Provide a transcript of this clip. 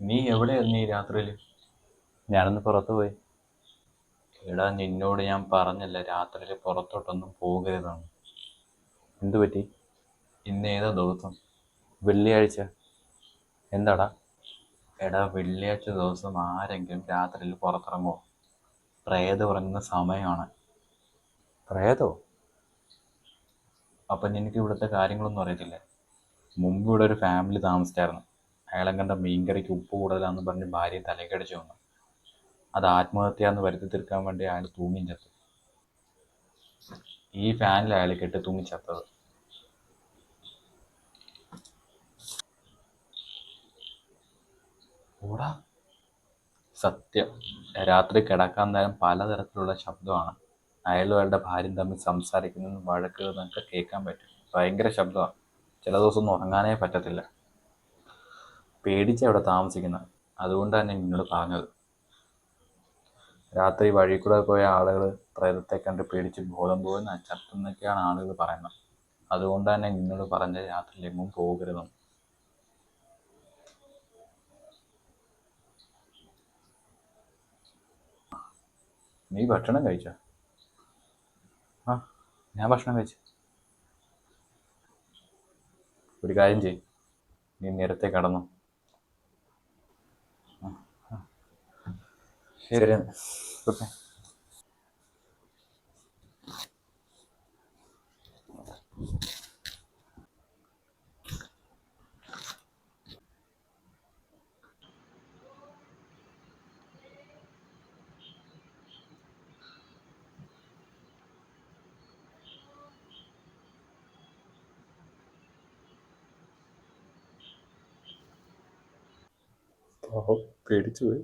നീ എവിടെയായിരുന്നു ഈ രാത്രിയിൽ? ഞാനൊന്ന് പുറത്തു പോയി. എടാ, നിന്നോട് ഞാൻ പറഞ്ഞല്ലേ രാത്രിയിൽ പുറത്തോട്ടൊന്നും പോകരുതെന്ന്. എന്തു പറ്റി? ഇന്ന് ഏതാ ദിവസം? വെള്ളിയാഴ്ച. എന്താടാ? എടാ, വെള്ളിയാഴ്ച ദിവസം ആരെങ്കിലും രാത്രിയിൽ പുറത്തിറങ്ങുമോ? പ്രേതം ഇറങ്ങുന്ന സമയമാണ്. പ്രേതോ? അപ്പം നിനക്ക് ഇവിടുത്തെ കാര്യങ്ങളൊന്നും അറിയത്തില്ലേ? മുമ്പ് ഇവിടെ ഒരു ഫാമിലി താമസിച്ചായിരുന്നു. അയാളെ കണ്ട മീൻകറിക്ക് ഉപ്പ് കൂടുതലാണെന്ന് പറഞ്ഞ് ഭാര്യയെ തലക്കടിച്ചു വന്നു. അത് ആത്മഹത്യയെന്ന് വരുത്തി തീർക്കാൻ വേണ്ടി അയാൾ തൂങ്ങി ചത്തു. ഈ ഫാനിൽ അയാൾ കെട്ടി തൂങ്ങി ചത്തത്. ഓടാ, സത്യം. രാത്രി കിടക്കാൻ നേരം പലതരത്തിലുള്ള ശബ്ദമാണ്. അയാളും അയാളുടെ ഭാര്യയും തമ്മിൽ സംസാരിക്കുന്നതും വഴക്കുകളൊക്കെ കേൾക്കാൻ പറ്റും. ഭയങ്കര ശബ്ദമാണ്. ചില ദിവസം ഒന്നും ഉറങ്ങാനേ പറ്റത്തില്ല. പേടിച്ച അവിടെ താമസിക്കുന്നത്. അതുകൊണ്ടാണ് ഞാൻ നിന്നോട് പറഞ്ഞത്. രാത്രി വഴി കൂടെ പോയ ആളുകൾ പ്രേതത്തെ കണ്ട് പേടിച്ച് ബോധം പോകുന്ന ചത്തെന്നൊക്കെയാണ് ആളുകൾ പറയുന്നത്. അതുകൊണ്ടാണ് ഞാൻ നിന്നോട് പറഞ്ഞത് രാത്രി എങ്ങും പോകരുതെന്ന്. നീ ഭക്ഷണം കഴിച്ചോ? ആ, ഞാൻ ഭക്ഷണം കഴിച്ചു. ഒരു കാര്യം ചെയ്യും, നീ നേരത്തെ കടന്നു. ശരി. Good night. പേടിച്ചു പോയി.